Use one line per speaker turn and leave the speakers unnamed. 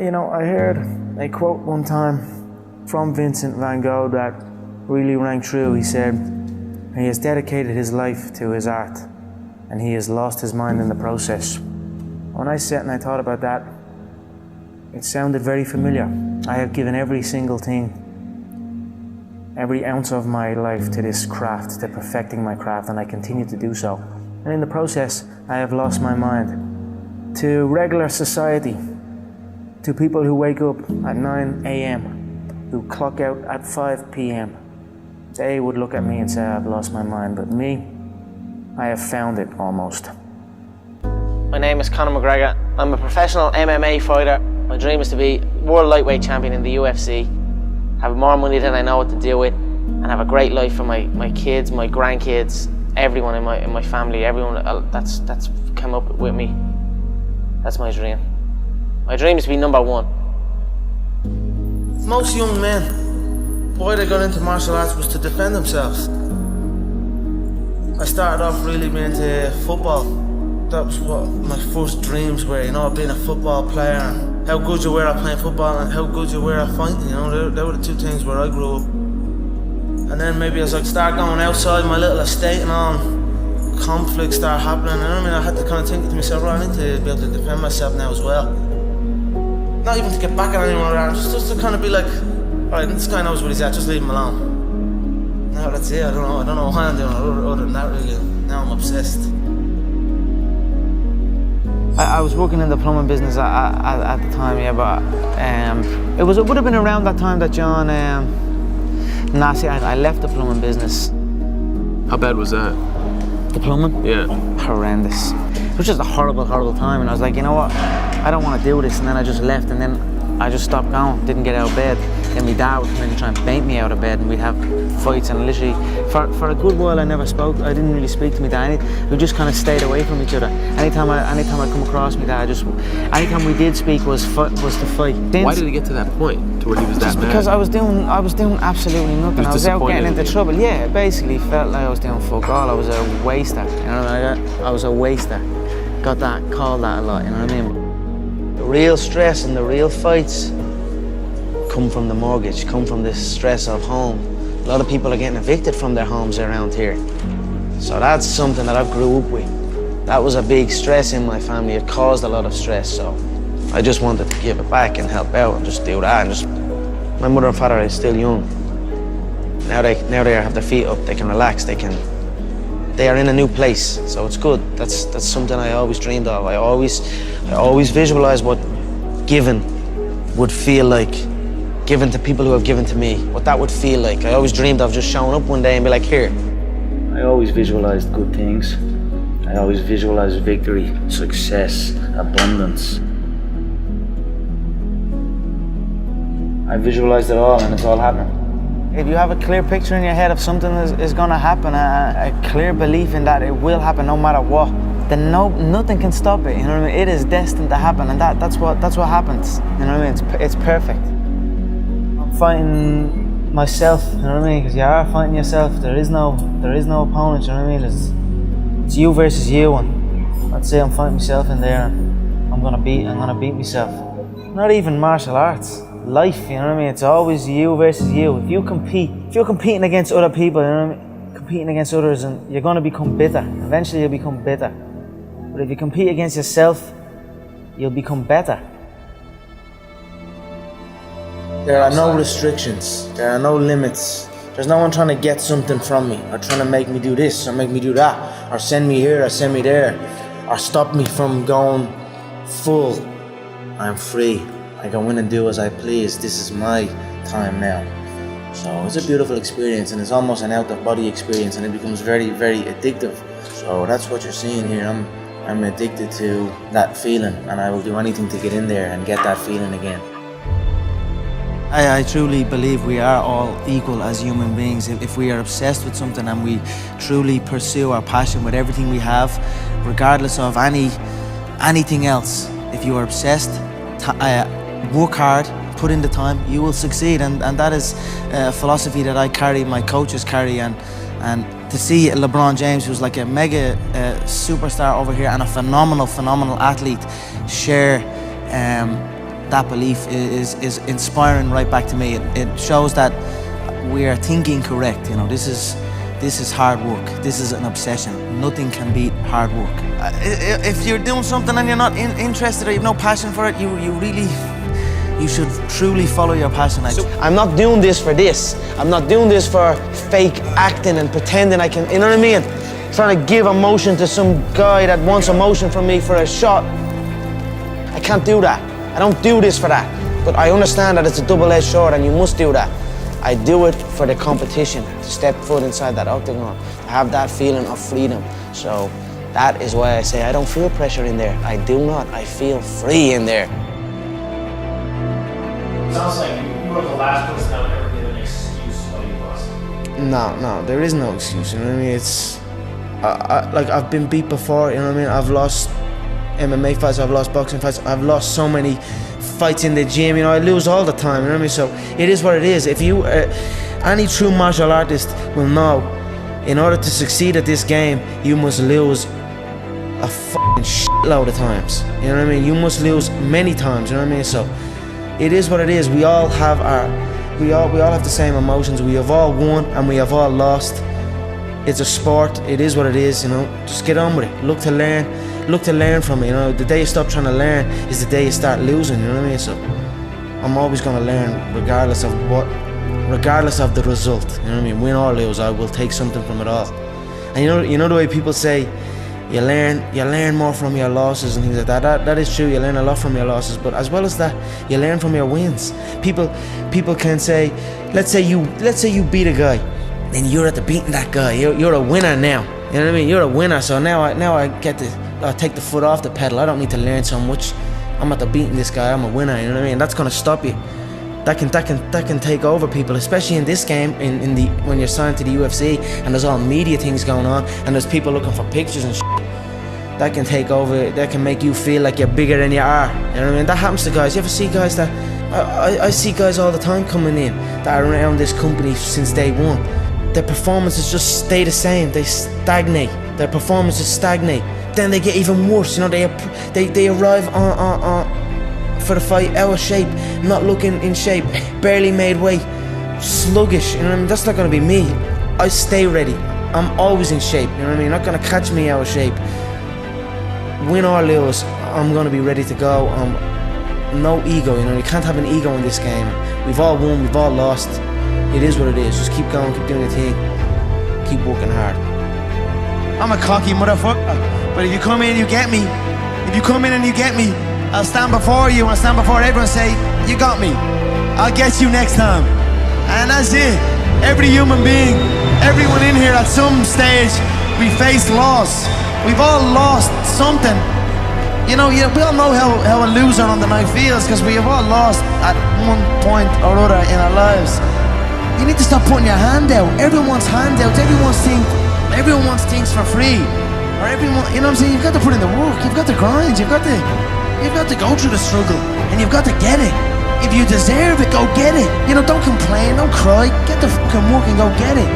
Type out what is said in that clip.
You know, I heard a quote one time from Vincent van Gogh that really rang true. He said, "He has dedicated his life to his art, and he has lost his mind in the process." When I sat and I thought about that, it sounded very familiar. I have given every single thing, every ounce of my life to this craft, to perfecting my craft, and I continue to do so. And in the process, I have lost my mind to regular society, to people who wake up at 9 a.m, who clock out at 5 p.m. They would look at me and say, "I've lost my mind," but me, I have found it almost.
My name is Conor McGregor. I'm a professional MMA fighter. My dream is to be world lightweight champion in the UFC, have more money than I know what to do with, and have a great life for my kids, my grandkids, everyone in my family, everyone that's come up with me. That's my dream. My dream is to be #1.
Most young men, why they got into martial arts was to defend themselves. I started off really being into football. That was what my first dreams were, you know, being a football player, and how good you were at playing football and how good you were at fighting, you know, they were the two things where I grew up. And then maybe as I start going outside my little estate and all, conflicts start happening, and I mean, I had to kind of think to myself, right, I need to be able to defend myself now as well. Not even to get back at anyone around, just to kind of be like, alright, this guy knows what he's at, just leave him alone. Now that's it, I don't know why I'm doing it other than that really. Now I'm obsessed.
I was working in the plumbing business at the time, yeah, but it would have been around that time that John, I left the plumbing business.
How bad was that?
The plumbing?
Yeah.
Horrendous. It was just a horrible, horrible time, and I was like, you know what, I don't want to do this, and then I just left, and then I just stopped going, didn't get out of bed. Then my dad would come in and try and bait me out of bed, and we'd have fights, and literally, for a good while I never spoke. I didn't really speak to my dad. We just kind of stayed away from each other. Anytime I come across my dad, anytime we did speak was to fight.
Why did it get to that point, to where he was that mad?
Because I was doing absolutely nothing. I was out getting into trouble. Yeah, it basically felt like I was doing fuck all. I was a waster, you know what I mean? I was a waster. Got that, called that a lot, you know what I mean? The real stress and the real fights come from the mortgage, come from this stress of home. A lot of people are getting evicted from their homes around here. So that's something that I grew up with. That was a big stress in my family. It caused a lot of stress, so I just wanted to give it back and help out and just do that. And my mother and father are still young. Now they have their feet up, they can relax, they are in a new place, so it's good. That's something I always dreamed of. I always visualized what giving would feel like, given to people who have given to me, what that would feel like. I always dreamed of just showing up one day and be like, here.
I always visualized good things. I always visualized victory, success, abundance. I visualized it all, and it's all happening.
If you have a clear picture in your head of something is going to happen, a clear belief in that it will happen no matter what, then nothing can stop it. You know what I mean? It is destined to happen, and that's what happens. You know what I mean? It's perfect. I'm fighting myself. You know what I mean? Because you are fighting yourself. There is no opponent. You know what I mean? It's you versus you, and I'd say I'm fighting myself in there, and I'm gonna beat myself. Not even martial arts. Life, you know what I mean? It's always you versus you. If you're competing against other people, you know what I mean? Competing against others, and you're going to become bitter. Eventually you'll become bitter. But if you compete against yourself, you'll become better. There are no restrictions. There are no limits. There's no one trying to get something from me, or trying to make me do this, or make me do that, or send me here, or send me there, or stop me from going full. I'm free. I go in and do as I please. This is my time now. So it's a beautiful experience, and it's almost an out-of-body experience, and it becomes very, very addictive. So that's what you're seeing here. I'm addicted to that feeling, and I will do anything to get in there and get that feeling again. I truly believe we are all equal as human beings. If we are obsessed with something and we truly pursue our passion with everything we have, regardless of anything else, if you are obsessed, work hard, put in the time, you will succeed, and that is a philosophy that I carry, my coaches carry, and to see LeBron James, who's like a mega superstar over here and a phenomenal athlete, share
that belief is inspiring right back to me. It shows that we are thinking correct. You know, this is hard work. This is an obsession. Nothing can beat hard work. If you're doing something and you're not interested or you have no passion for it, you should truly follow your passion.
I'm not doing this for this. I'm not doing this for fake acting and pretending I can, you know what I mean? Trying to give emotion to some guy that wants emotion from me for a shot. I can't do that. I don't do this for that. But I understand that it's a double-edged sword and you must do that. I do it for the competition, to step foot inside that octagon, to have that feeling of freedom. So that is why I say I don't feel pressure in there. I do not. I feel free in there.
It sounds like you were the last person that would ever give an excuse why you lost.
No, there is no excuse. You know what I mean? It's like I've been beat before. You know what I mean? I've lost MMA fights. I've lost boxing fights. I've lost so many fights in the gym. You know, I lose all the time. You know what I mean? So it is what it is. If you, any true martial artist will know, in order to succeed at this game, you must lose a fucking shitload of times. You know what I mean? You must lose many times. You know what I mean? So it is what it is. We all have we all have the same emotions. We have all won and we have all lost. It's a sport. It is what it is. You know, just get on with it. Look to learn from it. You know, the day you stop trying to learn is the day you start losing. You know what I mean? So I'm always going to learn, regardless of the result. You know what I mean? Win or lose, I will take something from it all. And you know the way people say you learn more from your losses and things like that. That is true. You learn a lot from your losses, but as well as that, you learn from your wins. People can say, let's say you beat a guy, then you're at the beating that guy. You're a winner now. You know what I mean? You're a winner. So now I get to take the foot off the pedal. I don't need to learn so much. I'm at the beating this guy. I'm a winner. You know what I mean? That's gonna stop you. That can take over people, especially in this game. When you're signed to the UFC and there's all media things going on and there's people looking for pictures and shit. That can take over. That can make you feel like you're bigger than you are. You know what I mean? That happens to guys. You ever see guys that I see guys all the time coming in that are around this company since day one. Their performances just stay the same. They stagnate. Their performances stagnate. Then they get even worse. You know, they arrive on for the fight out of shape, not looking in shape, barely made weight, sluggish. You know what I mean? That's not gonna be me. I stay ready. I'm always in shape. You know what I mean? You're not gonna catch me out of shape. Win or lose, I'm gonna be ready to go. No ego. You know, you can't have an ego in this game. We've all won. We've all lost. It is what it is. Just keep going, keep doing the thing, keep working hard.
I'm a cocky motherfucker, but if you come in, you get me. If you come in and you get me, I'll stand before you and I'll stand before everyone and say, you got me. I'll get you next time. And that's it. Every human being, everyone in here at some stage, we face loss. We've all lost something. You know, we all know how a loser on the night feels because we have all lost at one point or other in our lives. You need to stop putting your hand out. Everyone wants handouts. Everyone wants things for free. Or everyone, you know what I'm saying? You've got to put in the work. You've got to grind. You've got to go through the struggle, and you've got to get it. If you deserve it, go get it. You know, don't complain, don't cry. Get the fucking work and go get it.